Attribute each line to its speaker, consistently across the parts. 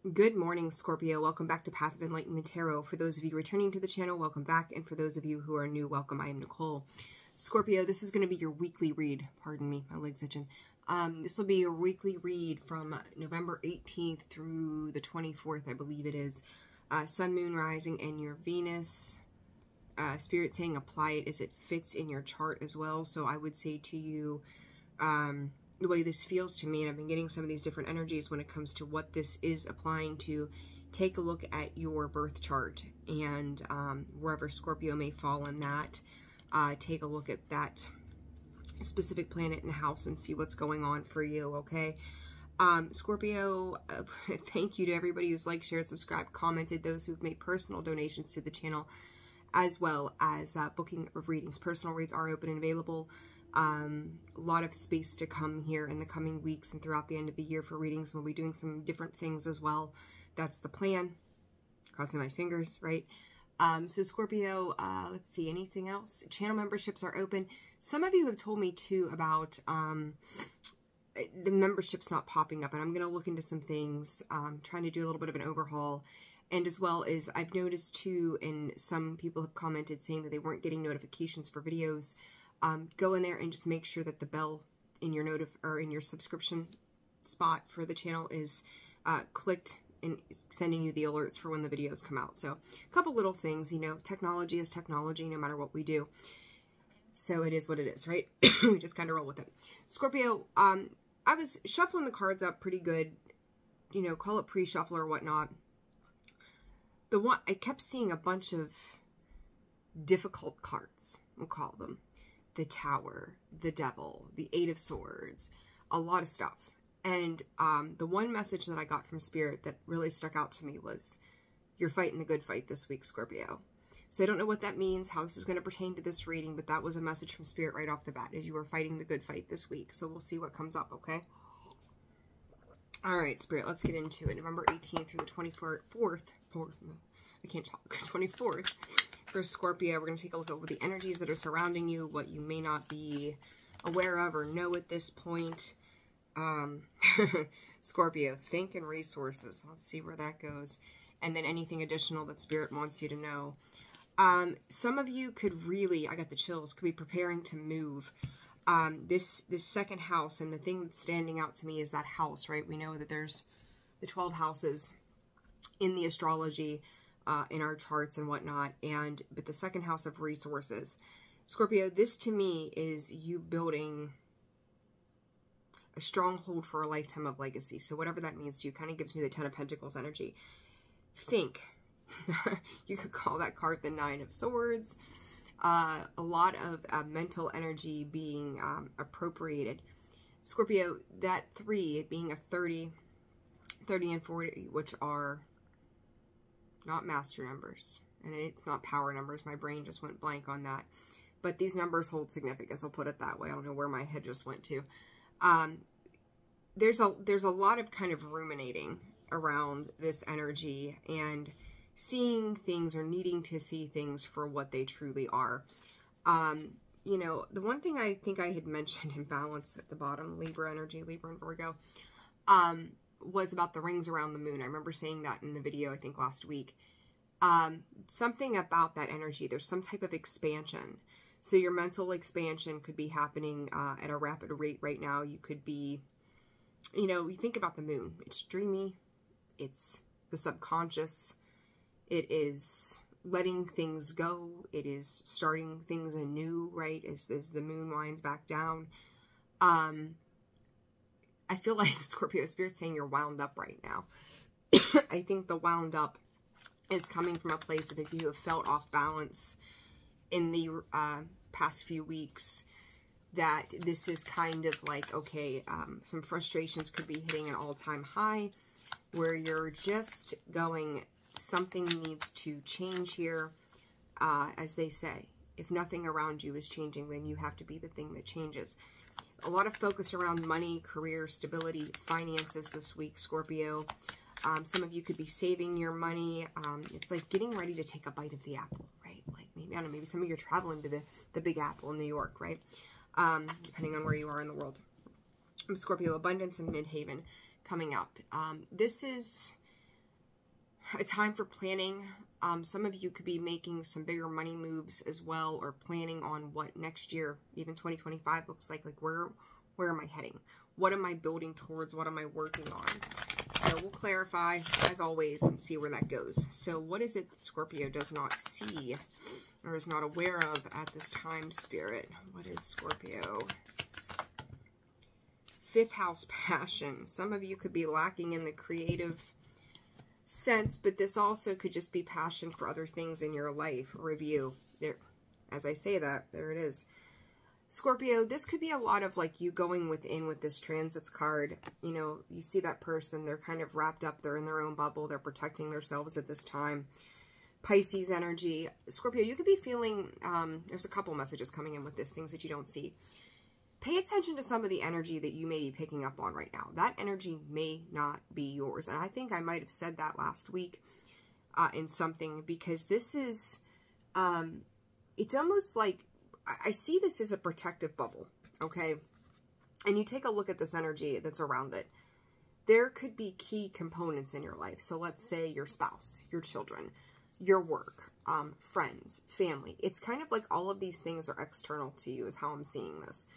Speaker 1: Good morning, Scorpio. Welcome back to Path of Enlightenment Tarot. For those of you returning to the channel, welcome back. And for those of you who are new, welcome. I am Nicole. Scorpio, this is going to be your weekly read. Pardon me, my leg's itching. This will be your weekly read from November 18th through the 24th, I believe it is. Sun, Moon, Rising, and your Venus. Spirit saying apply it as it fits in your chart as well. So I would say to you, the way this feels to me, and I've been getting some of these different energies when it comes to what this is applying to, take a look at your birth chart and wherever Scorpio may fall in that, take a look at that specific planet and house and see what's going on for you, okay? Scorpio, thank you to everybody who's liked, shared, subscribed, commented, those who've made personal donations to the channel, as well as booking of readings. Personal reads are open and available. A lot of space to come here in the coming weeks and throughout the end of the year for readings. We'll be doing some different things as well. That's the plan. Crossing my fingers, right? So Scorpio, let's see, anything else? Channel memberships are open. Some of you have told me too about the memberships not popping up, and I'm going to look into some things, trying to do a little bit of an overhaul. And as well as I've noticed too, and some people have commented saying that they weren't getting notifications for videos. Go in there and just make sure that the bell in your in your subscription spot for the channel is clicked and it's sending you the alerts for when the videos come out. So a couple little things, you know, technology is technology no matter what we do. So it is what it is, right? We just kind of roll with it. Scorpio, I was shuffling the cards up pretty good, you know, call it pre-shuffle or whatnot. I kept seeing a bunch of difficult cards, we'll call them. The Tower, the Devil, the Eight of Swords, a lot of stuff. And the one message that I got from Spirit that really stuck out to me was, you're fighting the good fight this week, Scorpio. So I don't know what that means, how this is going to pertain to this reading, but that was a message from Spirit right off the bat, as you are fighting the good fight this week. So we'll see what comes up, okay? All right, Spirit, let's get into it. November 18th through the 24th. For Scorpio, we're going to take a look over the energies that are surrounding you, what you may not be aware of or know at this point. Scorpio, think and resources. Let's see where that goes. And then anything additional that Spirit wants you to know. Some of you could really, I got the chills, could be preparing to move. This second house, and the thing that's standing out to me is that house, right? We know that there's the 12 houses in the astrology, in our charts and whatnot, but the second house of resources. Scorpio, this to me is you building a stronghold for a lifetime of legacy. So whatever that means to you, kind of gives me the 10 of Pentacles energy. Think. You could call that card the 9 of Swords. A lot of mental energy being appropriated. Scorpio, that 3 being a 30 and 40, which are not master numbers, and it's not power numbers. My brain just went blank on that. But these numbers hold significance. I'll put it that way. I don't know where my head just went to. There's a lot of kind of ruminating around this energy and seeing things or needing to see things for what they truly are. You know, the one thing I think I had mentioned in balance at the bottom, Libra energy, Libra and Virgo, was about the rings around the moon. I remember saying that in the video, I think last week. Something about that energy, there's some type of expansion. So your mental expansion could be happening at a rapid rate right now. You could be, you know, you think about the moon. It's dreamy. It's the subconscious. It is letting things go. It is starting things anew, right? As the moon winds back down. I feel like Scorpio Spirit's saying you're wound up right now. I think the wound up is coming from a place of, if you have felt off balance in the past few weeks, that this is kind of like, okay, some frustrations could be hitting an all-time high, where you're just going, something needs to change here. As they say, if nothing around you is changing, then you have to be the thing that changes. A lot of focus around money, career, stability, finances this week, Scorpio. Some of you could be saving your money. It's like getting ready to take a bite of the apple, right? Like maybe, I don't know, maybe some of you are traveling to the Big Apple in New York, right? Depending on where you are in the world. Scorpio, abundance and midhaven coming up. This is a time for planning. Some of you could be making some bigger money moves as well, or planning on what next year, even 2025, looks like. Like, where am I heading? What am I building towards? What am I working on? So we'll clarify, as always, and see where that goes. So what is it that Scorpio does not see or is not aware of at this time, Spirit? What is Scorpio? 5th house, passion. Some of you could be lacking in the creative sense, but this also could just be passion for other things in your life. Review. There, as I say that, there it is. Scorpio, this could be a lot of like you going within with this transits card. You know, you see that person, they're kind of wrapped up, they're in their own bubble, they're protecting themselves at this time. Pisces energy. Scorpio, you could be feeling, there's a couple messages coming in with this, things that you don't see. Pay attention to some of the energy that you may be picking up on right now. That energy may not be yours. And I think I might have said that last week in something, because this is, it's almost like, I see this as a protective bubble, okay? And you take a look at this energy that's around it. There could be key components in your life. So let's say your spouse, your children, your work, friends, family. It's kind of like all of these things are external to you is how I'm seeing this.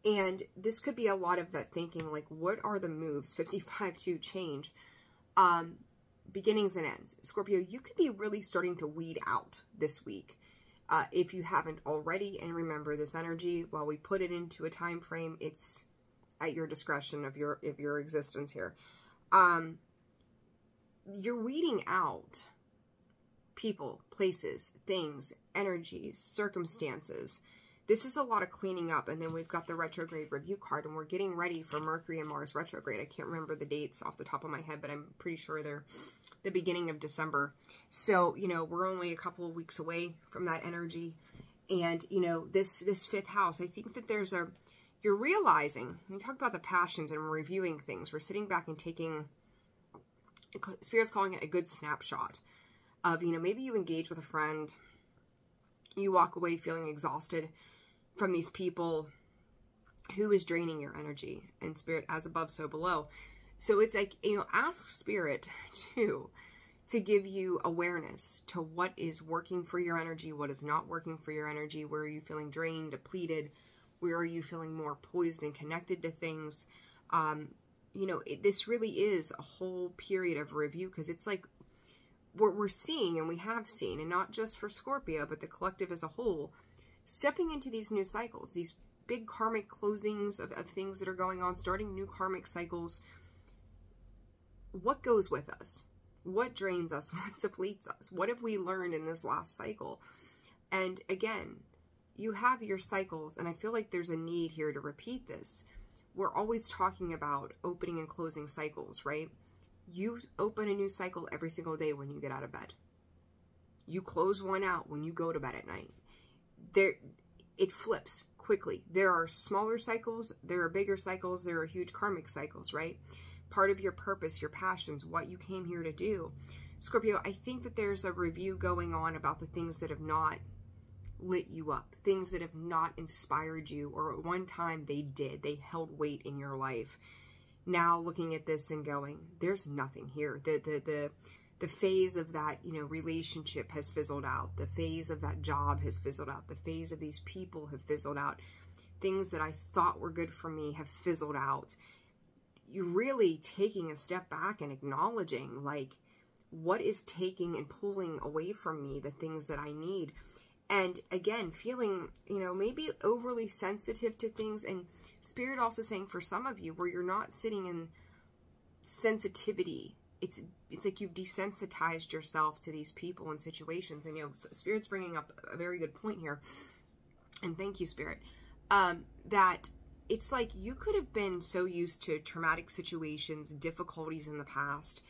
Speaker 1: And this could be a lot of that thinking, like, what are the moves? 55 to change, beginnings and ends. Scorpio, you could be really starting to weed out this week. If you haven't already, and remember this energy, while we put it into a time frame, it's at your discretion of your existence here. You're weeding out people, places, things, energies, circumstances. This is a lot of cleaning up. And then we've got the retrograde review card, and we're getting ready for Mercury and Mars retrograde. I can't remember the dates off the top of my head, but I'm pretty sure they're the beginning of December. So, you know, we're only a couple of weeks away from that energy. And, you know, this 5th house, I think that there's you're realizing, we talk about the passions and reviewing things. We're sitting back and taking, Spirit's calling it a good snapshot of, you know, maybe you engage with a friend, you walk away feeling exhausted from these people who is draining your energy, and Spirit, as above, so below. So it's like, you know, ask Spirit to give you awareness to what is working for your energy, what is not working for your energy, where are you feeling drained, depleted, where are you feeling more poised and connected to things. You know, this really is a whole period of review, because it's like we're seeing, and we have seen, and not just for Scorpio, but the collective as a whole, stepping into these new cycles, these big karmic closings of things that are going on, starting new karmic cycles. What goes with us? What drains us? What depletes us? What have we learned in this last cycle? And again, you have your cycles, and I feel like there's a need here to repeat this. We're always talking about opening and closing cycles, right? You open a new cycle every single day when you get out of bed. You close one out when you go to bed at night. It flips quickly. There are smaller cycles, there are bigger cycles, there are huge karmic cycles, right? Part of your purpose, your passions, what you came here to do. Scorpio, I think that there's a review going on about the things that have not lit you up, things that have not inspired you, or at one time they did. They held weight in your life. Now looking at this and going, there's nothing here. The phase of that, you know, relationship has fizzled out. The phase of that job has fizzled out. The phase of these people have fizzled out. Things that I thought were good for me have fizzled out. You're really taking a step back and acknowledging, like, what is taking and pulling away from me the things that I need. And again, feeling, you know, maybe overly sensitive to things. And Spirit also saying for some of you, where you're not sitting in sensitivity, it's like you've desensitized yourself to these people and situations. And, you know, Spirit's bringing up a very good point here. And thank you, Spirit. That it's like you could have been so used to traumatic situations, difficulties in the past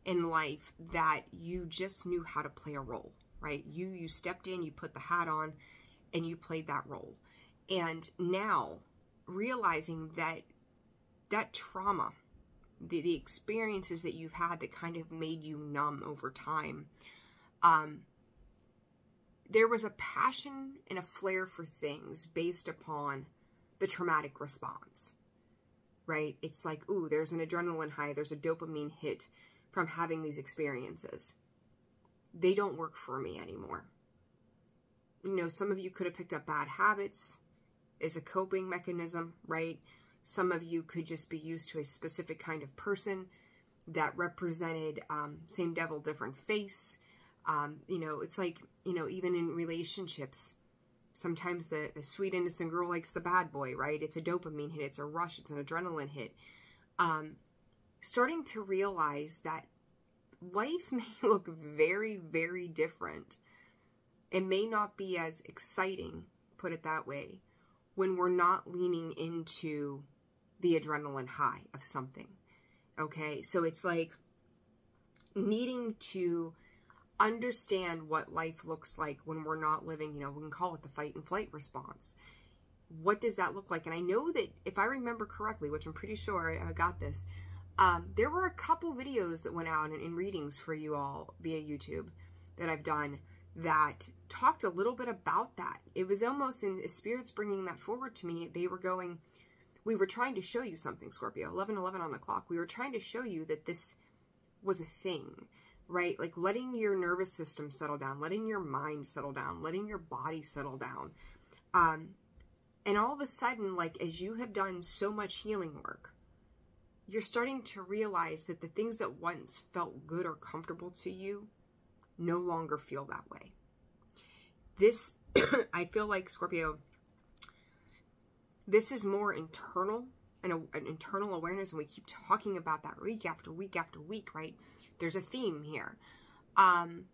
Speaker 1: in life, that you just knew how to play a role, right? You stepped in, you put the hat on, and you played that role. And now realizing that that trauma, the experiences that you've had that kind of made you numb over time, there was a passion and a flair for things based upon the traumatic response, right? It's like, ooh, there's an adrenaline high, there's a dopamine hit from having these experiences. They don't work for me anymore. You know, some of you could have picked up bad habits as a coping mechanism, right? Some of you could just be used to a specific kind of person that represented same devil, different face. You know, it's like, you know, even in relationships, sometimes the sweet, innocent girl likes the bad boy, right? It's a dopamine hit. It's a rush. It's an adrenaline hit. Starting to realize that life may look very, very different. It may not be as exciting, put it that way, when we're not leaning into the adrenaline high of something. Okay, so it's like needing to understand what life looks like when we're not living, you know, we can call it the fight and flight response. What does that look like? And I know that if I remember correctly, which I'm pretty sure I got this, there were a couple videos that went out in readings for you all via YouTube that I've done that talked a little bit about that. It was almost in spirits bringing that forward to me. They were going, we were trying to show you something, Scorpio, 11:11 on the clock. We were trying to show you that this was a thing, right? Like letting your nervous system settle down, letting your mind settle down, letting your body settle down. And all of a sudden, like as you have done so much healing work, you're starting to realize that the things that once felt good or comfortable to you no longer feel that way. This, I feel like, Scorpio, this is more internal and an internal awareness, and we keep talking about that week after week after week, right? There's a theme here. And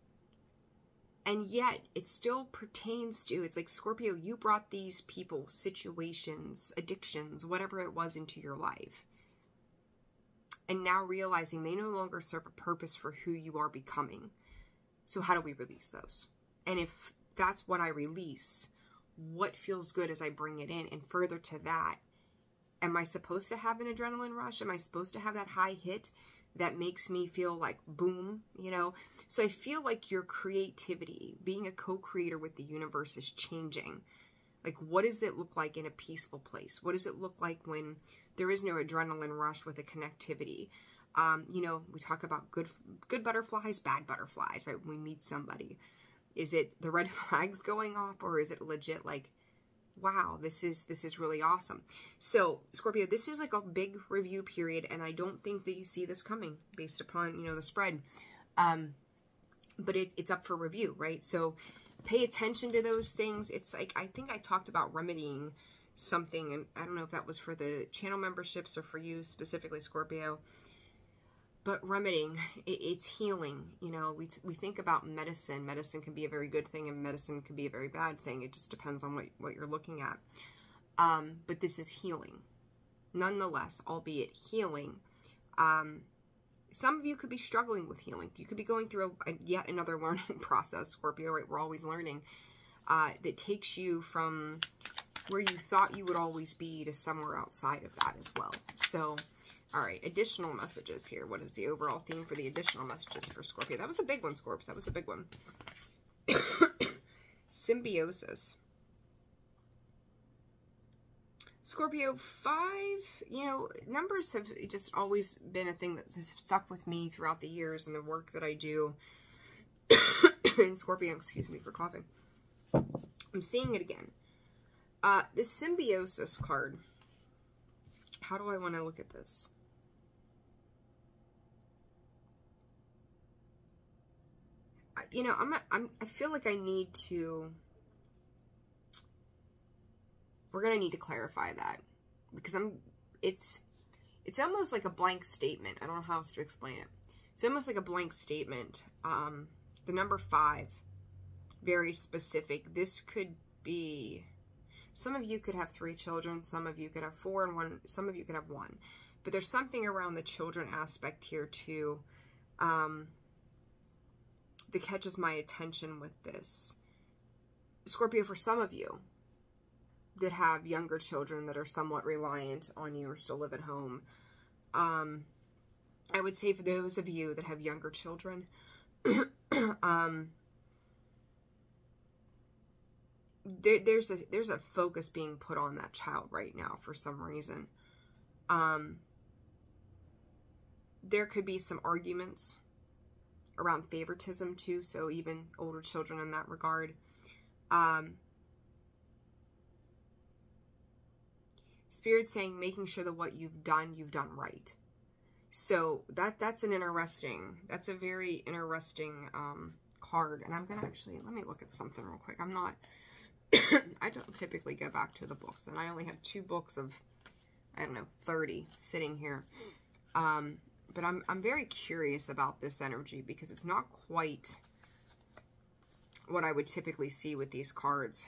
Speaker 1: yet it still pertains to, it's like, Scorpio, you brought these people, situations, addictions, whatever it was into your life. And now realizing they no longer serve a purpose for who you are becoming. So how do we release those? And if that's what I release, what feels good as I bring it in? And further to that, am I supposed to have an adrenaline rush? Am I supposed to have that high hit that makes me feel like boom, you know? So I feel like your creativity, being a co-creator with the universe, is changing. Like, what does it look like in a peaceful place? What does it look like when there is no adrenaline rush with a connectivity? You know, we talk about good butterflies, bad butterflies, right? When we meet somebody, is it the red flags going off, or is it legit like, wow, this is really awesome? So Scorpio, this is like a big review period, and I don't think that you see this coming based upon, you know, the spread. But it's up for review, right? So pay attention to those things. It's like, I think I talked about remedying something, and I don't know if that was for the channel memberships or for you specifically, Scorpio. But remedying, it's healing. You know, we think about medicine. Medicine can be a very good thing, and medicine can be a very bad thing. It just depends on what you're looking at. But this is healing. Nonetheless, albeit healing, some of you could be struggling with healing. You could be going through yet another learning process, Scorpio, right? We're always learning. That takes you from where you thought you would always be to somewhere outside of that as well. So, all right, additional messages here. What is the overall theme for the additional messages for Scorpio? That was a big one, Scorps. That was a big one. Symbiosis. Scorpio, 5, you know, numbers have just always been a thing that's stuck with me throughout the years and the work that I do. And Scorpio, excuse me for coughing. I'm seeing it again. The symbiosis card. How do I want to look at this? You know, I feel like I need to, we're going to need to clarify that, because it's almost like a blank statement. I don't know how else to explain it. It's almost like a blank statement. The number 5, very specific. This could be, some of you could have 3 children, some of you could have 4 and 1, some of you could have 1. But there's something around the children aspect here too, that catches my attention with this. Scorpio, for some of you that have younger children that are somewhat reliant on you or still live at home, I would say for those of you that have younger children, there's a focus being put on that child right now for some reason. there could be some arguments around favoritism too, so even older children in that regard. Spirit's saying making sure that what you've done right. So that's an interesting, that's a very interesting card. And I'm going to actually, let me look at something real quick. I'm not, I don't typically go back to the books, and I only have 2 books of, I don't know, 30 sitting here. But I'm very curious about this energy because it's not quite what I would typically see with these cards.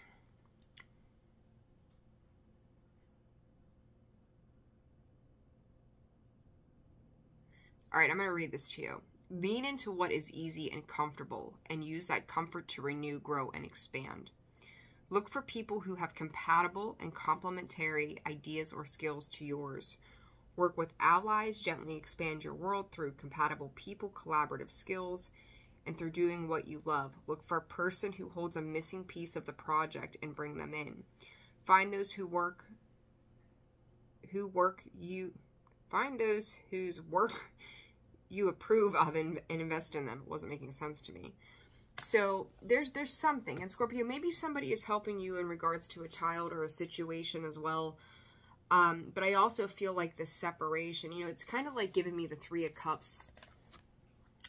Speaker 1: All right, I'm going to read this to you. Lean into what is easy and comfortable and use that comfort to renew, grow, and expand. Look for people who have compatible and complementary ideas or skills to yours. Work with allies, gently expand your world through compatible people, collaborative skills, and through doing what you love. Look for a person who holds a missing piece of the project and bring them in. Find those whose work you approve of and invest in them. It wasn't making sense to me. So there's something. And Scorpio, maybe somebody is helping you in regards to a child or a situation as well. But I also feel like this separation, you know, it's kind of like giving me the 3 of Cups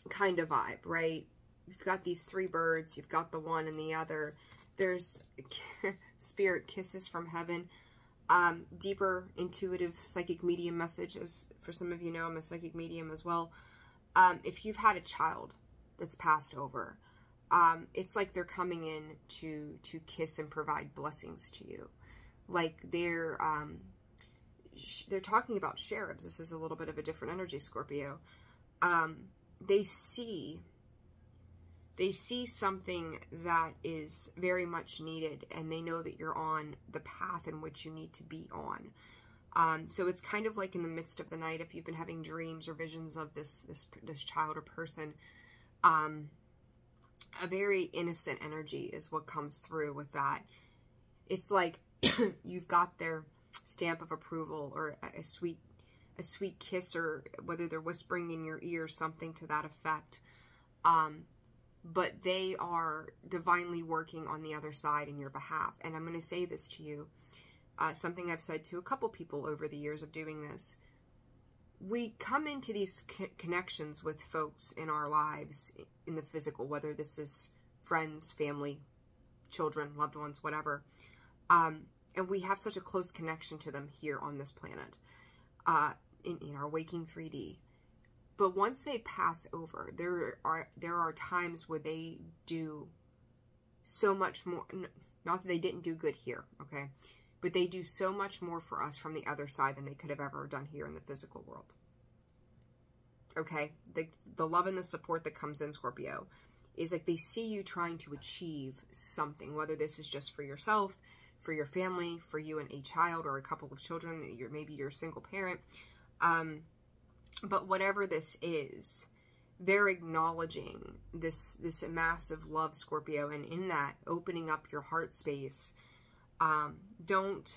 Speaker 1: kind of vibe, right? You've got these 3 birds. You've got the one and the other. There's Spirit, kisses from heaven. Deeper, intuitive, psychic medium messages. For some of you know, I'm a psychic medium as well. If you've had a child that's passed over, it's like they're coming in to kiss and provide blessings to you. Like they're talking about cherubs. This is a little bit of a different energy, Scorpio. They see something that is very much needed, and they know that you're on the path in which you need to be on. So it's kind of like in the midst of the night, if you've been having dreams or visions of this child or person, a very innocent energy is what comes through with that. It's like you've got their stamp of approval or a sweet kiss, or whether they're whispering in your ear, something to that effect. But they are divinely working on the other side in your behalf. And I'm going to say this to you, something I've said to a couple people over the years of doing this. We come into these connections with folks in our lives in the physical, whether this is friends, family, children, loved ones, whatever. And we have such a close connection to them here on this planet, in our waking 3D. But once they pass over, there are times where they do so much more. Not that they didn't do good here, okay? But they do so much more for us from the other side than they could have ever done here in the physical world. Okay? The love and the support that comes in, Scorpio, is like they see you trying to achieve something, whether this is just for yourself, for your family, for you and a child or a couple of children, maybe you're a single parent. But whatever this is, they're acknowledging this massive love, Scorpio, and in that, opening up your heart space. Don't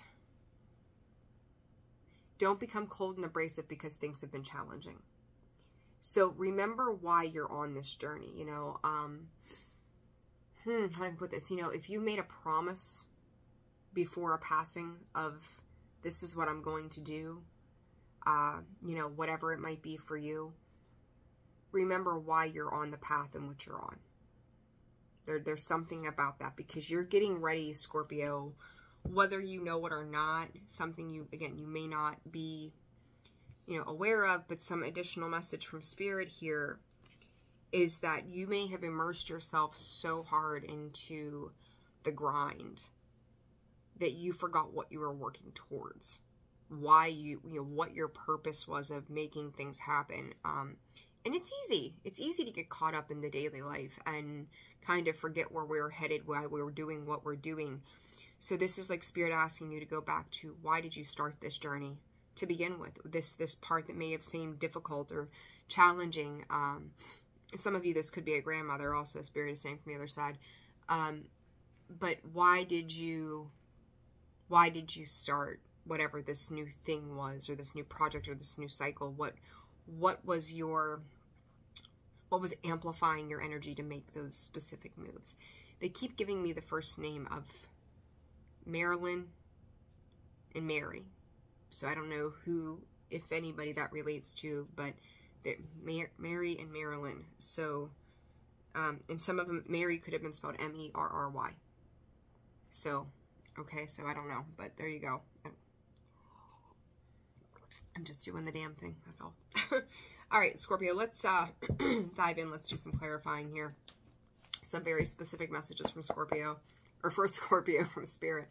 Speaker 1: become cold and abrasive because things have been challenging. So remember why you're on this journey, you know. How do I put this? You know, if you made a promise before a passing of, this is what I'm going to do, you know, whatever it might be for you, remember why you're on the path in which you're on. There's something about that, because you're getting ready, Scorpio, whether you know it or not, something you may not be, you know, aware of, but some additional message from Spirit here is that you may have immersed yourself so hard into the grind that you forgot what you were working towards, why you know, what your purpose was of making things happen. And it's easy to get caught up in the daily life and kind of forget where we're headed, why we're doing what we're doing. So this is like Spirit asking you to go back to, why did you start this journey to begin with? This part that may have seemed difficult or challenging. Some of you, this could be a grandmother also, Spirit is saying from the other side. But why did you start whatever this new thing was, or this new project, or this new cycle? what was amplifying your energy to make those specific moves. They keep giving me the first name of Marilyn and Mary. So I don't know who, if anybody, that relates to, but Mary and Marilyn. So, and some of them, Mary could have been spelled M-E-R-R-Y. So, okay, so I don't know, but there you go. I'm just doing the damn thing, that's all. All right, Scorpio, let's dive in. Let's do some clarifying here. Some very specific messages from Scorpio, or for Scorpio from Spirit.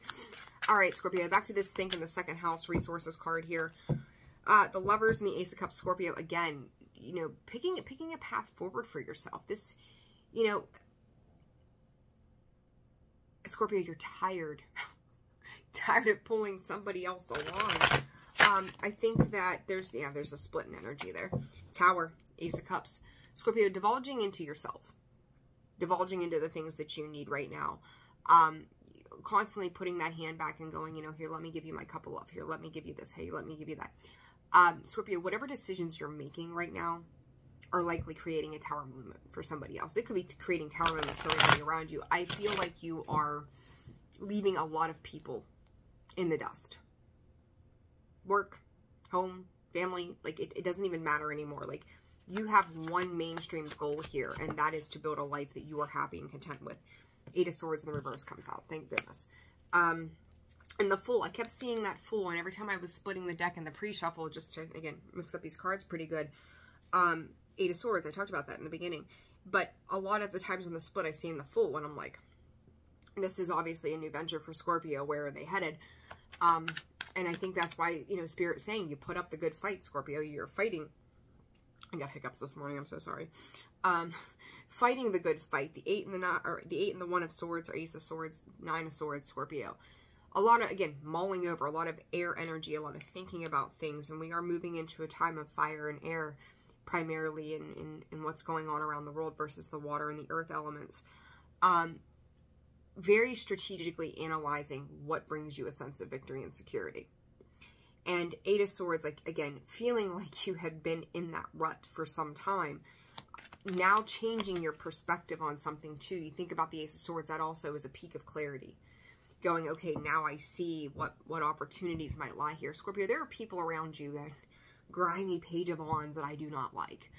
Speaker 1: All right, Scorpio, back to this Think in the second house resources card here. The Lovers and the Ace of Cups, Scorpio, again, you know, picking a path forward for yourself. This, you know, Scorpio, you're tired. Tired of pulling somebody else along. I think that there's a split in energy there. Tower, Ace of Cups. Scorpio, divulging into yourself. Divulging into the things that you need right now. Constantly putting that hand back and going, you know, here, let me give you my cup of love. Here, let me give you this. Hey, let me give you that. Scorpio, whatever decisions you're making right now are likely creating a tower movement for somebody else. They could be creating tower movements for everybody around you. I feel like you are leaving a lot of people in the dust. Work, home, family, like it doesn't even matter anymore. Like you have one mainstream goal here, and that is to build a life that you are happy and content with. Eight of Swords in the reverse comes out. Thank goodness. And the Fool, I kept seeing that Fool, and every time I was splitting the deck in the pre-shuffle, just to, again, mix up these cards pretty good. Eight of Swords, I talked about that in the beginning. But a lot of the times on the split, I seen the Fool, and I'm like, this is obviously a new venture for Scorpio. Where are they headed? And I think that's why, you know, Spirit's saying you put up the good fight, Scorpio. You're fighting. I got hiccups this morning. I'm so sorry. Fighting the good fight. The 8 and the 1 of Swords, or Ace of Swords, 9 of Swords, Scorpio. A lot of, again, mulling over, a lot of air energy, a lot of thinking about things. And we are moving into a time of fire and air, primarily in what's going on around the world versus the water and the earth elements. Very strategically analyzing what brings you a sense of victory and security. And Eight of Swords, like, again, feeling like you had been in that rut for some time. Now changing your perspective on something too. You think about the Ace of Swords, that also is a peak of clarity. Going, okay, now I see what opportunities might lie here. Scorpio, there are people around you, that grimy Page of Wands, that I do not like.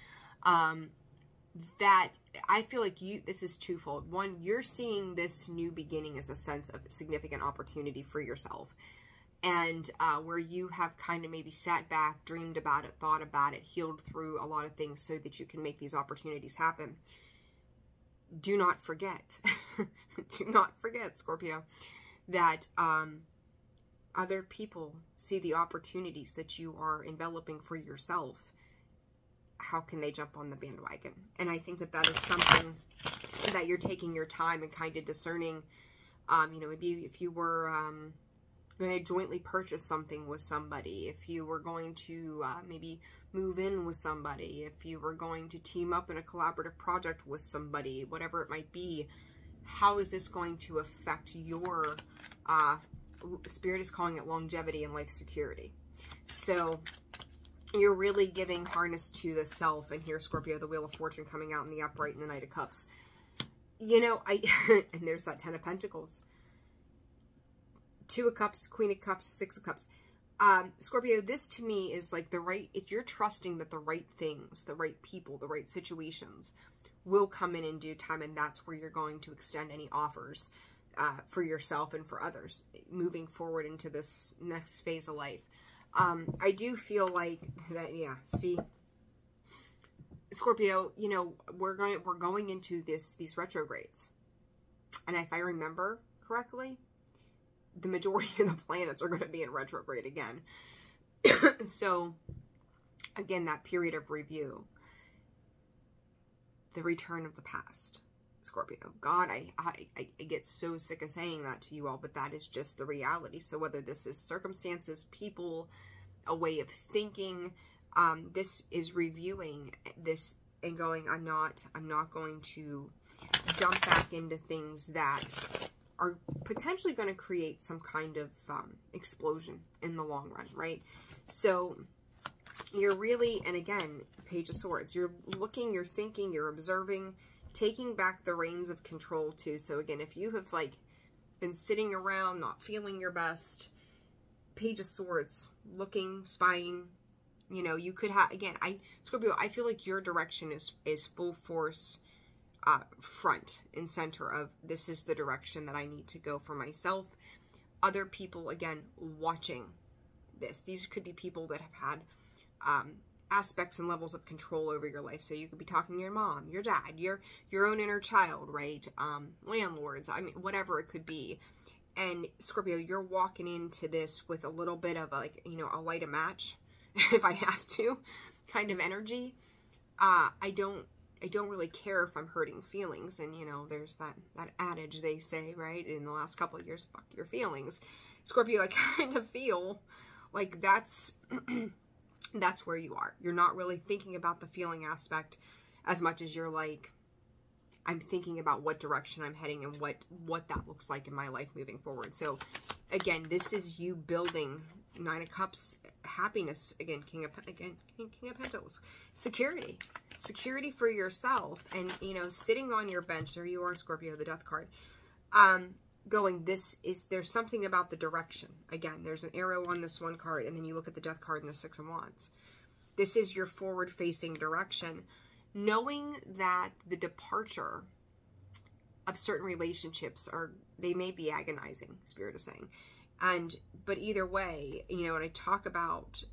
Speaker 1: That I feel like this is twofold. One, you're seeing this new beginning as a sense of significant opportunity for yourself. And where you have kind of maybe sat back, dreamed about it, thought about it, healed through a lot of things so that you can make these opportunities happen. Do not forget, do not forget, Scorpio, that other people see the opportunities that you are enveloping for yourself. How can they jump on the bandwagon? And I think that that is something that you're taking your time and kind of discerning. You know, maybe if you were going to jointly purchase something with somebody, if you were going to maybe move in with somebody, if you were going to team up in a collaborative project with somebody, whatever it might be, how is this going to affect your, Spirit is calling it longevity and life security. So you're really giving harness to the self. And here, Scorpio, the Wheel of Fortune coming out in the upright and the Knight of Cups. You know, and there's that 10 of Pentacles. 2 of Cups, Queen of Cups, 6 of Cups. Scorpio, this to me is like if you're trusting that the right things, the right people, the right situations will come in due time, and that's where you're going to extend any offers for yourself and for others moving forward into this next phase of life. I do feel like that, yeah, see, Scorpio, you know, we're going into these retrogrades. And if I remember correctly, the majority of the planets are going to be in retrograde again. So, again, that period of review, the return of the past, Scorpio. God, I get so sick of saying that to you all, but that is just the reality. So whether this is circumstances, people, a way of thinking, this is reviewing this and going, I'm not going to jump back into things that are potentially going to create some kind of explosion in the long run, right? So you're really, and again, Page of Swords, you're looking, you're thinking, you're observing, taking back the reins of control too. So again, if you have like been sitting around not feeling your best, Page of Swords, looking, spying, you know, you could have, again, Scorpio, I feel like your direction is full force, front and center of, this is the direction that I need to go for myself. Other people, again, watching this. These could be people that have had aspects and levels of control over your life. So you could be talking to your mom, your dad, your own inner child, right? Landlords, I mean, whatever it could be. And Scorpio, you're walking into this with a little bit of like, you know, I'll light a match if I have to kind of energy. I don't really care if I'm hurting feelings. And, you know, there's that adage they say, right? In the last couple of years, fuck your feelings. Scorpio, I kind of feel like that's where you are. You're not really thinking about the feeling aspect as much as you're like, I'm thinking about what direction I'm heading and what that looks like in my life moving forward. So again, this is you building Nine of Cups, happiness, again, King of Pentacles, security for yourself. And, you know, sitting on your bench, there you are, Scorpio, the Death card, going, there's something about the direction. Again, there's an arrow on this one card, and then you look at the Death card and the Six of Wands. This is your forward-facing direction, knowing that the departure of certain relationships they may be agonizing, Spirit is saying. But either way, you know, and I talk about,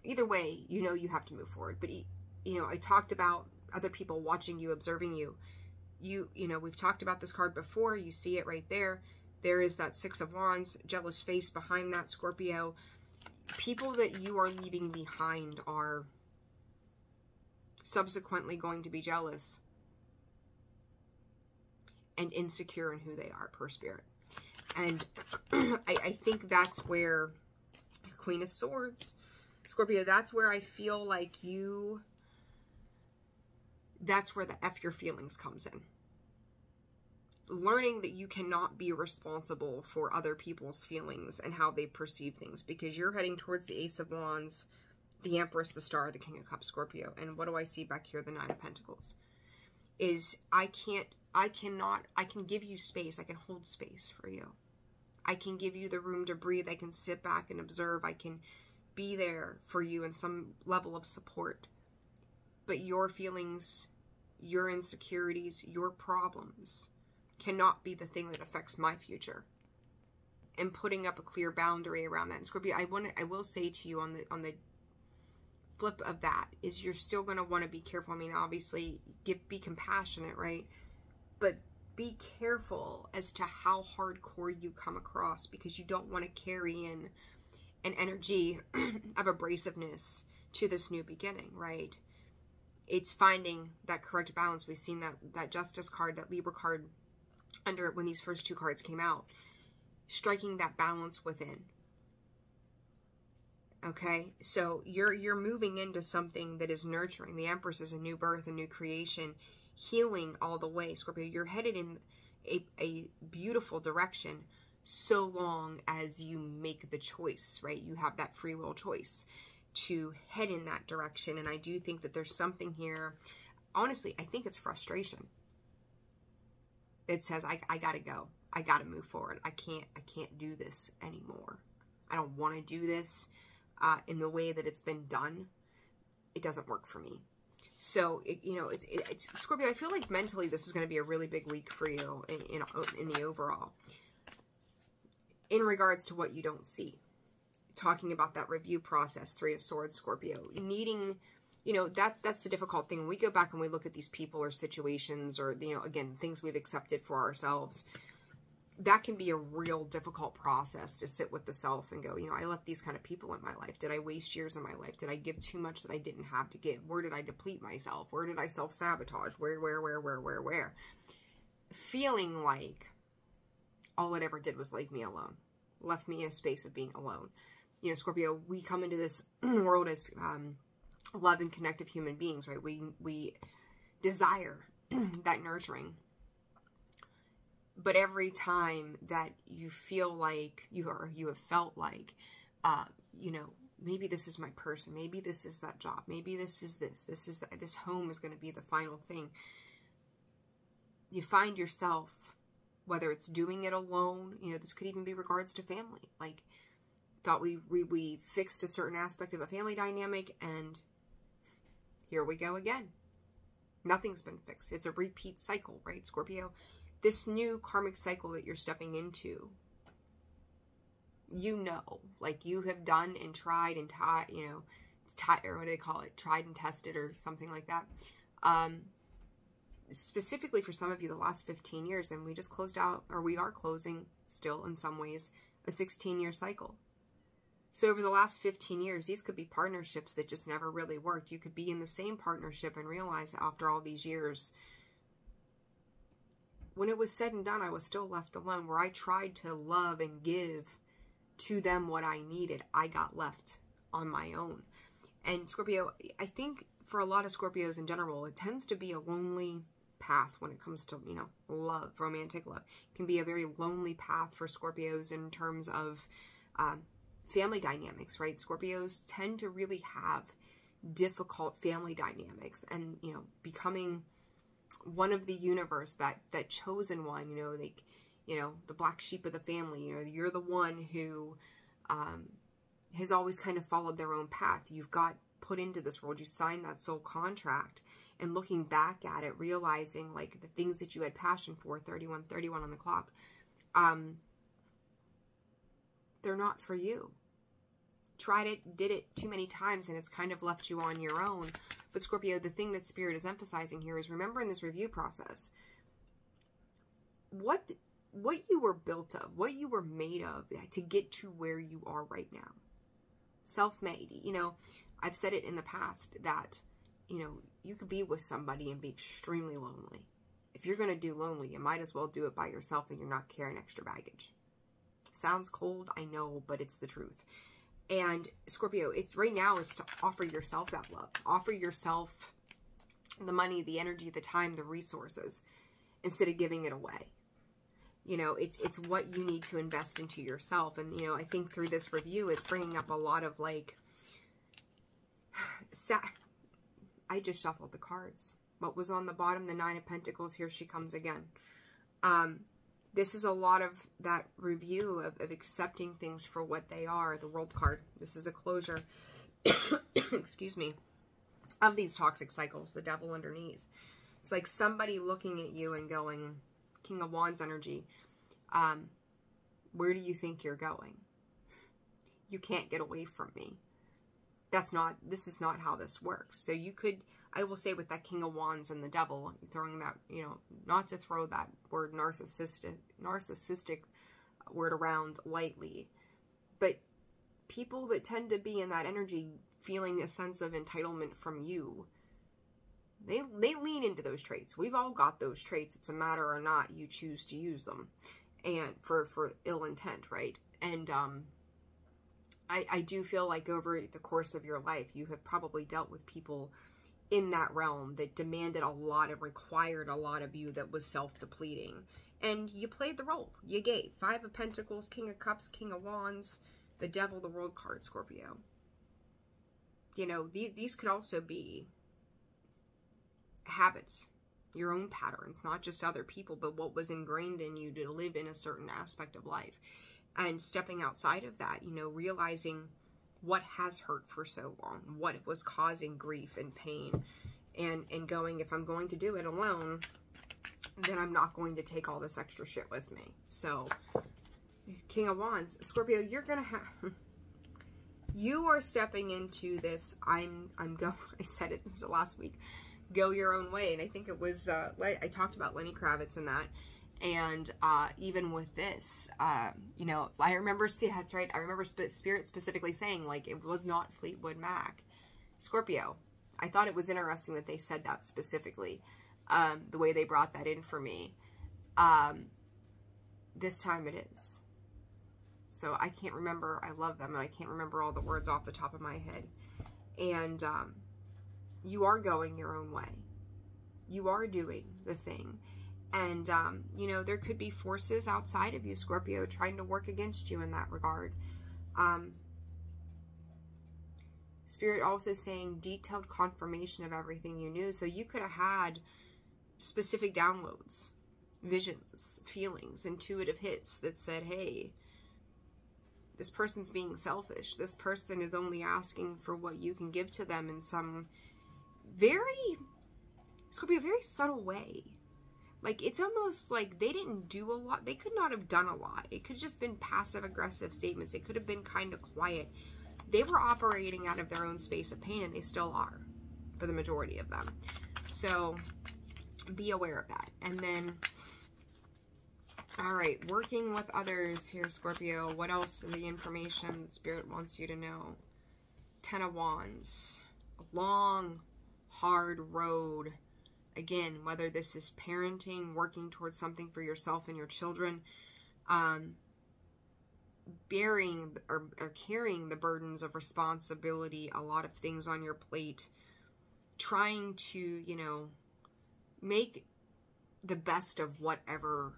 Speaker 1: either way, you know, you have to move forward. But, you know, I talked about other people watching you, observing you. You know, we've talked about this card before. You see it right there. There is that Six of Wands, jealous face behind that, Scorpio. People that you are leaving behind are subsequently going to be jealous and insecure in who they are, per Spirit. And I think that's where Queen of Swords, Scorpio, that's where I feel like that's where the F your feelings comes in. Learning that you cannot be responsible for other people's feelings and how they perceive things, because you're heading towards the Ace of Wands, the Empress, the Star, the King of Cups, Scorpio. And what do I see back here? The Nine of Pentacles. Is I can give you space. I can hold space for you. I can give you the room to breathe. I can sit back and observe. I can be there for you in some level of support. But your feelings, your insecurities, your problems cannot be the thing that affects my future. And putting up a clear boundary around that. And Scorpio, I will say to you on the flip of that is you're still going to want to be careful. I mean, obviously, be compassionate, right? But be careful as to how hardcore you come across, because you don't want to carry in an energy of abrasiveness to this new beginning, right? It's finding that correct balance. We've seen that Justice card, that Libra card, under when these first two cards came out, striking that balance within. Okay, so you're moving into something that is nurturing. The Empress is a new birth, a new creation, healing all the way. Scorpio, you're headed in a beautiful direction so long as you make the choice, right? You have that free will choice to head in that direction. And I do think that there's something here. Honestly, I think it's frustration. It says, I gotta go. I gotta move forward. I can't do this anymore. I don't want to do this in the way that it's been done. It doesn't work for me. So, it's Scorpio, I feel like mentally this is going to be a really big week for you in the overall. In regards to what you don't see. Talking about that review process, Three of Swords, Scorpio. Needing, that's the difficult thing. When we go back and we look at these people or situations or, again, things we've accepted for ourselves, that can be a real difficult process to sit with the self and go, I left these kind of people in my life. Did I waste years in my life? Did I give too much that I didn't have to give? Where did I deplete myself? Where did I self-sabotage? Where? Feeling like all it ever did was leave me alone. Left me in a space of being alone. Scorpio, we come into this world as love and connective human beings, right? We desire that nurturing. But every time that you feel like you have felt like, maybe this is my person. Maybe this is that job. Maybe this is this. This home is going to be the final thing. You find yourself, whether it's doing it alone, you know, this could even be regards to family. Like, thought we fixed a certain aspect of a family dynamic, and here we go again. Nothing's been fixed. It's a repeat cycle, right, Scorpio? This new karmic cycle that you're stepping into, you know, like you have done and tried and or what do they call it? Tried and tested or something like that. Specifically for some of you, the last 15 years, and we just closed out, or we are closing still in some ways, a 16-year cycle. So over the last 15 years, these could be partnerships that just never really worked. You could be in the same partnership and realize after all these years, when it was said and done, I was still left alone. Where I tried to love and give to them what I needed, I got left on my own. And Scorpio, I think for a lot of Scorpios in general, it tends to be a lonely path when it comes to, you know, love, romantic love. It can be a very lonely path for Scorpios in terms of family dynamics, right? Scorpios tend to really have difficult family dynamics, and, you know, becoming one of the universe, that chosen one, you know, like, you know, the black sheep of the family, you know, you're the one who has always kind of followed their own path. You've got put into this world, you signed that soul contract, and looking back at it, realizing like the things that you had passion for, 31 on the clock, they're not for you. Tried it, did it too many times, and it's kind of left you on your own. But Scorpio, the thing that Spirit is emphasizing here is, remember in this review process, what you were built of, what you were made of to get to where you are right now. Self-made. You know, I've said it in the past that, you know, you could be with somebody and be extremely lonely. If you're going to do lonely, you might as well do it by yourself and you're not carrying extra baggage. Sounds cold, I know, but it's the truth. And Scorpio, it's right now, it's to offer yourself that love. Offer yourself the money, the energy, the time, the resources, instead of giving it away. You know, it's what you need to invest into yourself. And, you know, I think through this review, it's bringing up a lot of, like, I just shuffled the cards. What was on the bottom? The Nine of Pentacles. Here she comes again. This is a lot of that review of accepting things for what they are. The World card. This is a closure, excuse me, of these toxic cycles. The Devil underneath. It's like somebody looking at you and going, King of Wands energy, where do you think you're going? You can't get away from me. This is not how this works. So you could, I will say, with that King of Wands and the Devil, throwing that, you know, not to throw that word narcissistic word around lightly, but people that tend to be in that energy, feeling a sense of entitlement from you, they lean into those traits. We've all got those traits. It's a matter or not you choose to use them, and for ill intent, right? And I do feel like over the course of your life, you have probably dealt with people in that realm that demanded a lot and required a lot of you that was self-depleting. And you played the role. You gave. Five of Pentacles, King of Cups, King of Wands, the Devil, the World card, Scorpio. You know, these could also be habits, your own patterns, not just other people, but what was ingrained in you to live in a certain aspect of life. And stepping outside of that, you know, realizing what has hurt for so long, what was causing grief and pain, and going, if I'm going to do it alone, then I'm not going to take all this extra shit with me. So, King of Wands, Scorpio, you're gonna have, you are stepping into this, I said it last week, go your own way. And I think it was, I talked about Lenny Kravitz and that. And even with this, you know, I remember, that's right, I remember Spirit specifically saying, like, it was not Fleetwood Mac. Scorpio, I thought it was interesting that they said that specifically, the way they brought that in for me. This time it is. So I can't remember, I love them, and I can't remember all the words off the top of my head. And you are going your own way. You are doing the thing. And, you know, there could be forces outside of you, Scorpio, trying to work against you in that regard. Spirit also saying detailed confirmation of everything you knew. So you could have had specific downloads, visions, feelings, intuitive hits that said, hey, this person's being selfish. This person is only asking for what you can give to them in some Scorpio, very subtle way. Like, it's almost like they didn't do a lot. They could not have done a lot. It could have just been passive-aggressive statements. It could have been kind of quiet. They were operating out of their own space of pain, and they still are, for the majority of them. So, be aware of that. And then, all right, working with others here, Scorpio. What else in the information Spirit wants you to know? 10 of Wands. A long, hard road. Again, whether this is parenting, working towards something for yourself and your children, bearing or carrying the burdens of responsibility, a lot of things on your plate, trying to, you know, make the best of whatever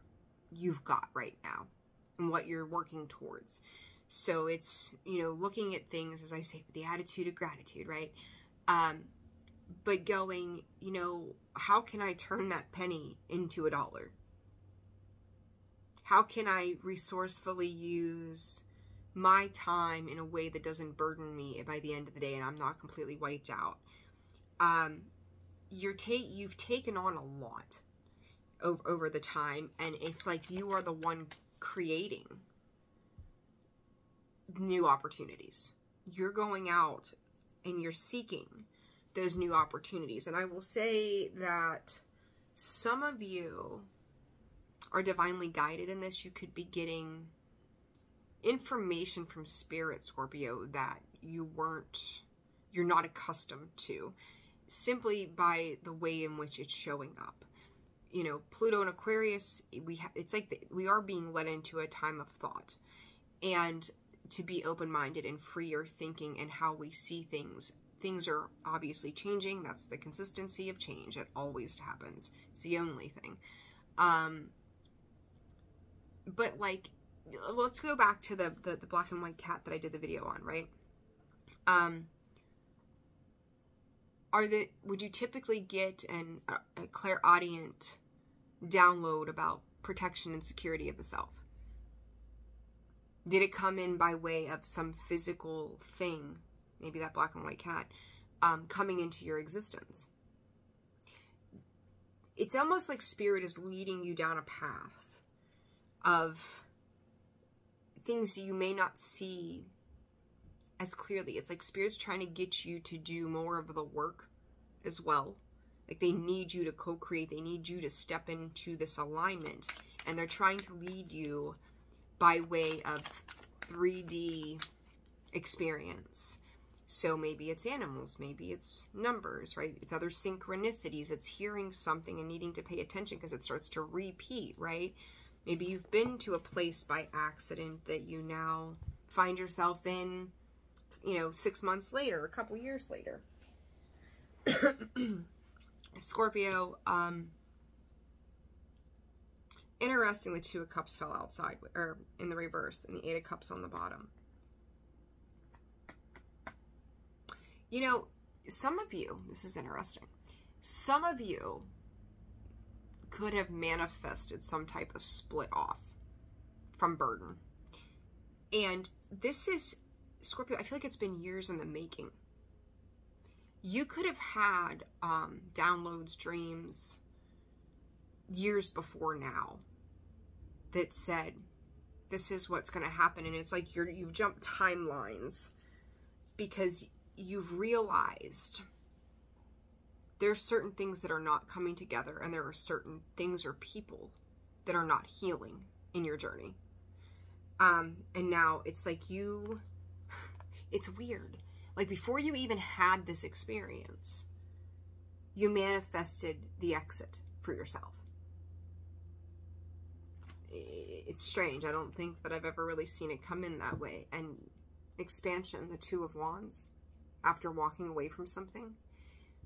Speaker 1: you've got right now and what you're working towards. So it's, you know, looking at things, as I say, with the attitude of gratitude, right? But going, you know, how can I turn that penny into $1? How can I resourcefully use my time in a way that doesn't burden me by the end of the day and I'm not completely wiped out? You've taken on a lot over the time, and it's like you are the one creating new opportunities. You're going out and you're seeking those new opportunities. And I will say that some of you are divinely guided in this. You could be getting information from Spirit, Scorpio, that you're not accustomed to, simply by the way in which it's showing up. You know, Pluto and Aquarius, it's like we are being led into a time of thought, and to be open-minded and freer thinking and how we see things. Things are obviously changing. That's the consistency of change. It always happens. It's the only thing. But like, let's go back to the black and white cat that I did the video on, right? Would you typically get a clairaudient download about protection and security of the self? Did it come in by way of some physical thing, maybe that black and white cat, coming into your existence? It's almost like Spirit is leading you down a path of things you may not see as clearly. It's like Spirit's trying to get you to do more of the work as well. Like, they need you to co-create. They need you to step into this alignment. And they're trying to lead you by way of 3D experience. So maybe it's animals, maybe it's numbers, right? It's other synchronicities. It's hearing something and needing to pay attention because it starts to repeat, right? Maybe you've been to a place by accident that you now find yourself in, you know, 6 months later, a couple years later. Scorpio, interesting, the Two of Cups fell outside, or in the reverse, and the Eight of Cups on the bottom. You know, some of you, this is interesting, some of you could have manifested some type of split off from burden. And this is, Scorpio, I feel like it's been years in the making. You could have had downloads, dreams, years before now that said, this is what's going to happen. And it's like you've jumped timelines because you've realized there's certain things that are not coming together, and there are certain things or people that are not healing in your journey. And now it's like it's weird. Like, before you even had this experience, you manifested the exit for yourself. It's strange. I don't think that I've ever really seen it come in that way. And expansion, the Two of Wands, after walking away from something.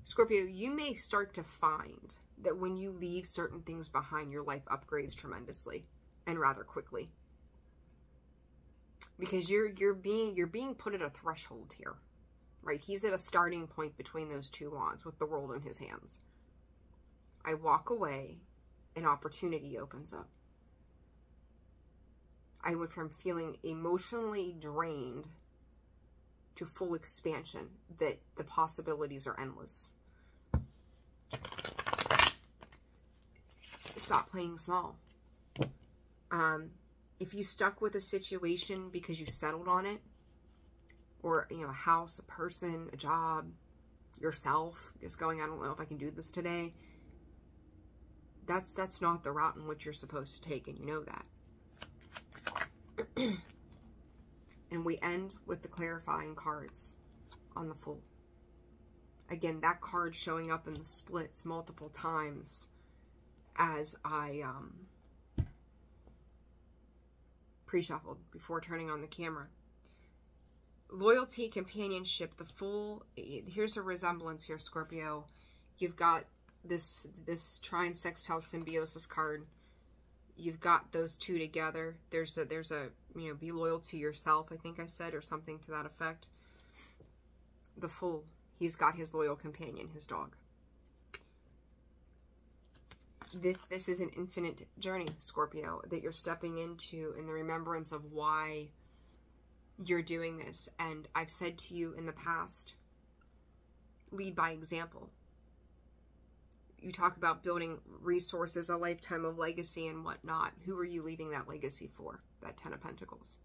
Speaker 1: Scorpio, you may start to find that when you leave certain things behind, your life upgrades tremendously and rather quickly. Because you're being put at a threshold here, right? He's at a starting point between those two wands with the world in his hands. I walk away, an opportunity opens up. I went from feeling emotionally drained to full expansion, that the possibilities are endless. Stop playing small. If you stuck with a situation because you settled on it, or, you know, a house, a person, a job, yourself, just going, I don't know if I can do this today, that's not the route in which you're supposed to take, and you know that. And we end with the clarifying cards on the Fool. Again, that card showing up in the splits multiple times as I pre-shuffled before turning on the camera. Loyalty, companionship, the Fool. Here's a resemblance here, Scorpio. You've got this trine sextile symbiosis card. You've got those two together. There's a you know, be loyal to yourself, I think I said, or something to that effect. The Fool. He's got his loyal companion, his dog. This is an infinite journey, Scorpio, that you're stepping into in the remembrance of why you're doing this. And I've said to you in the past, lead by example. You talk about building resources, a lifetime of legacy and whatnot. Who are you leaving that legacy for? That 10 of Pentacles.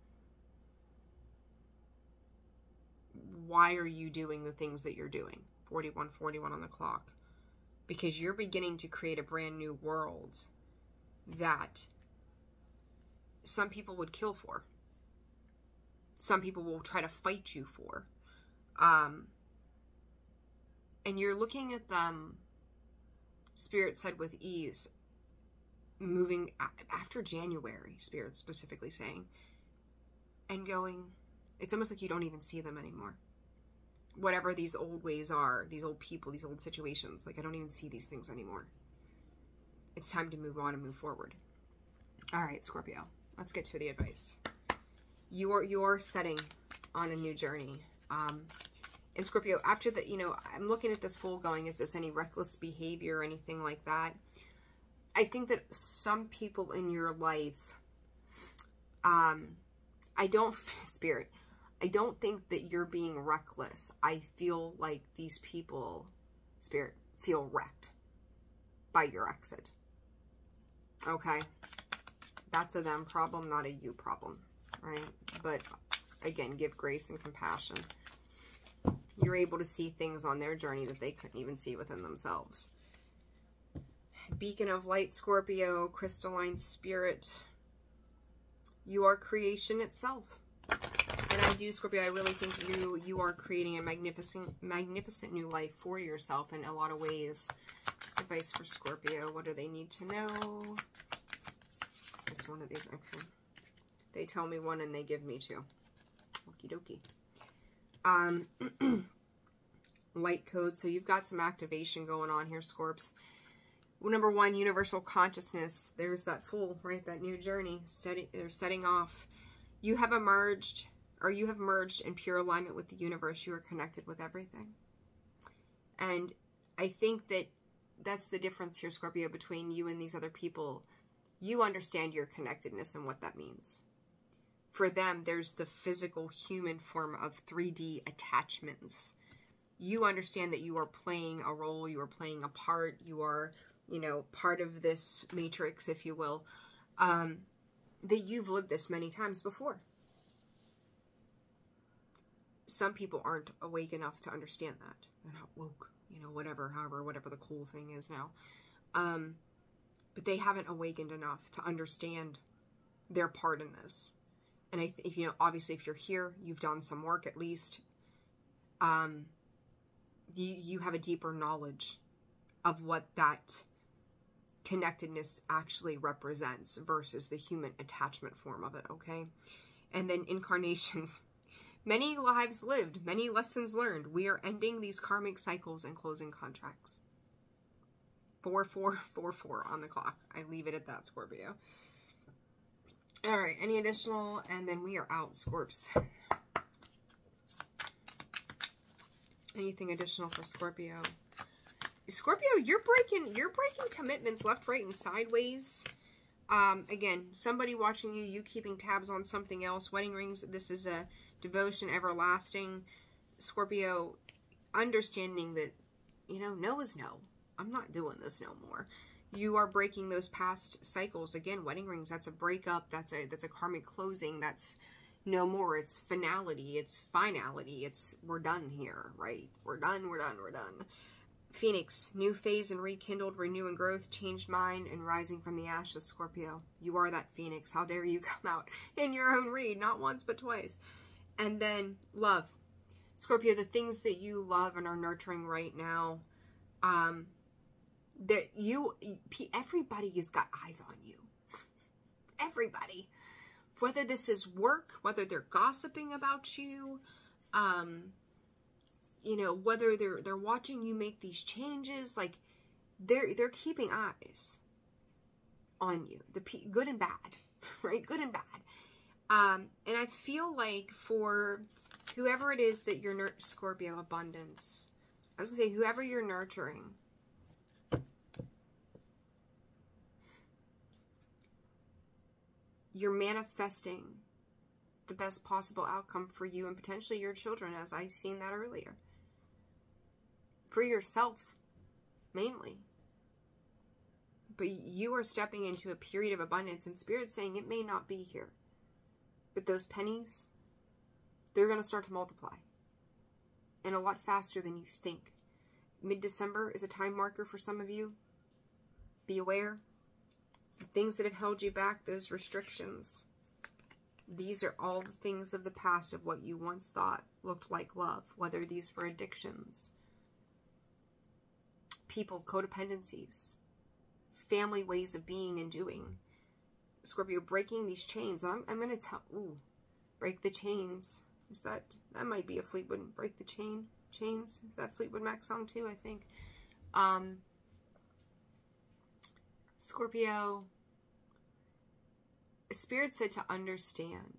Speaker 1: Why are you doing the things that you're doing? 41:41 on the clock. Because you're beginning to create a brand new world that some people would kill for. Some people will try to fight you for. And you're looking at them, Spirit said, with ease, moving after January, Spirit specifically saying, and going, it's almost like you don't even see them anymore. Whatever these old ways are, these old people, these old situations, like I don't even see these things anymore. It's time to move on and move forward. All right, Scorpio, let's get to the advice. You're setting on a new journey. And Scorpio, after the, you know, I'm looking at this Fool going, is this any reckless behavior or anything like that? I think that some people in your life, Spirit, I don't think that you're being reckless. I feel like these people, Spirit, feel wrecked by your exit. Okay? That's a them problem, not a you problem, right? But again, give grace and compassion. You're able to see things on their journey that they couldn't even see within themselves. Beacon of light, Scorpio, crystalline spirit. You are creation itself. And I do, Scorpio, I really think you are creating a magnificent new life for yourself in a lot of ways. Advice for Scorpio. What do they need to know? Just one of these. Okay. They tell me one and they give me two. Okie dokie. Light code. So you've got some activation going on here, Scorps. Well, number one, universal consciousness. There's that Fool, right? That new journey. They're setting off. You have emerged, or you have merged in pure alignment with the universe. You are connected with everything. And I think that that's the difference here, Scorpio, between you and these other people. You understand your connectedness and what that means. For them, there's the physical human form of 3D attachments. You understand that you are playing a role, you are playing a part, you are, you know, part of this matrix, if you will, that you've lived this many times before. Some people aren't awake enough to understand that. They're not woke, you know, whatever the cool thing is now. But they haven't awakened enough to understand their part in this. And I think, you know, obviously if you're here, you've done some work at least. You have a deeper knowledge of what that connectedness actually represents versus the human attachment form of it, okay? And then incarnations. Many lives lived, many lessons learned. We are ending these karmic cycles and closing contracts. 4444 on the clock. I leave it at that, Scorpio. All right, any additional? And then we are out, Scorps. Anything additional for Scorpio? Scorpio, you're breaking commitments left, right, and sideways. Again, somebody watching you, you keeping tabs on something else. Wedding rings, this is a devotion everlasting. Scorpio, understanding that, you know, no is no. I'm not doing this no more. You are breaking those past cycles. Again, wedding rings, that's a breakup. That's a karmic closing. That's no more. It's finality. It's finality. It's we're done here, right? We're done. Phoenix, new phase and rekindled, renew and growth, changed mind, and rising from the ashes, Scorpio. You are that Phoenix. How dare you come out in your own read, not once but twice. And then love. Scorpio, the things that you love and are nurturing right now, that everybody has got eyes on you. Everybody. Whether this is work, whether they're gossiping about you, you know, whether they're watching you make these changes, like they're keeping eyes on you, the good and bad, right? Good and bad. And I feel like for whoever it is that you're Scorpio, abundance. I was gonna say whoever you're nurturing. You're manifesting the best possible outcome for you and potentially your children, as I've seen that earlier. For yourself, mainly. But you are stepping into a period of abundance, and Spirit's saying it may not be here. But those pennies, they're going to start to multiply. And a lot faster than you think. Mid-December is a time marker for some of you. Be aware. The things that have held you back, those restrictions, these are all the things of the past of what you once thought looked like love. Whether these were addictions, people, codependencies, family ways of being and doing. Scorpio, breaking these chains. I'm going to tell, break the chains. Is that might be a Fleetwood, break the chains. Is that Fleetwood Mac song too, I think. Scorpio, Spirit said to understand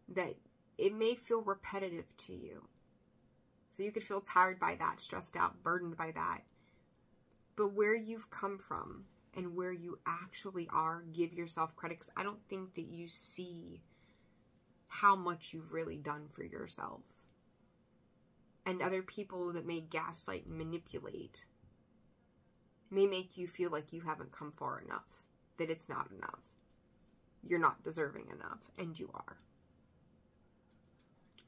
Speaker 1: that it may feel repetitive to you. So you could feel tired by that, stressed out, burdened by that. But where you've come from and where you actually are, give yourself credit. 'Cause I don't think that you see how much you've really done for yourself. And other people that may gaslight and manipulate may make you feel like you haven't come far enough. That it's not enough. You're not deserving enough. And you are.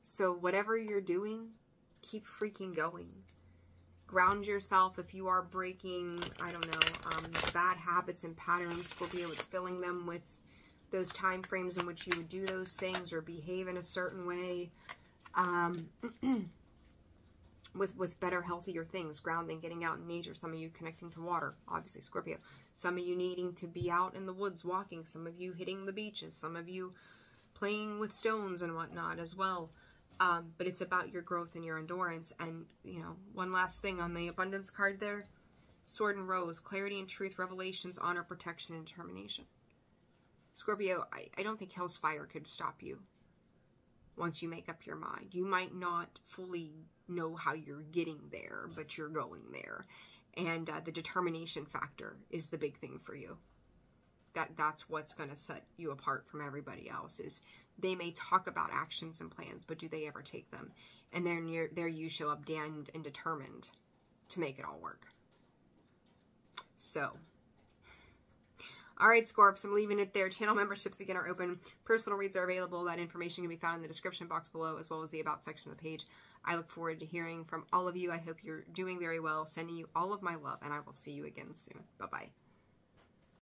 Speaker 1: So whatever you're doing, keep freaking going. Ground yourself. If you are breaking, I don't know, bad habits and patterns, Scorpio, it's filling them with those time frames in which you would do those things or behave in a certain way. With better, healthier things, grounding, getting out in nature. Some of you connecting to water, obviously, Scorpio. Some of you needing to be out in the woods walking. Some of you hitting the beaches. Some of you playing with stones and whatnot as well. But it's about your growth and your endurance. And, you know, one last thing on the abundance card there. Sword and Rose, clarity and truth, revelations, honor, protection, and determination. Scorpio, I don't think hell's fire could stop you once you make up your mind. You might not fully know how you're getting there, but you're going there. And the determination factor is the big thing for you. That's what's going to set you apart from everybody else. Is they may talk about actions and plans, but do they ever take them? And then there you show up damned and determined to make it all work. So, all right, Scorps, I'm leaving it there. Channel memberships, again, are open. Personal reads are available. That information can be found in the description box below, as well as the About section of the page. I look forward to hearing from all of you. I hope you're doing very well. Sending you all of my love, and I will see you again soon. Bye-bye.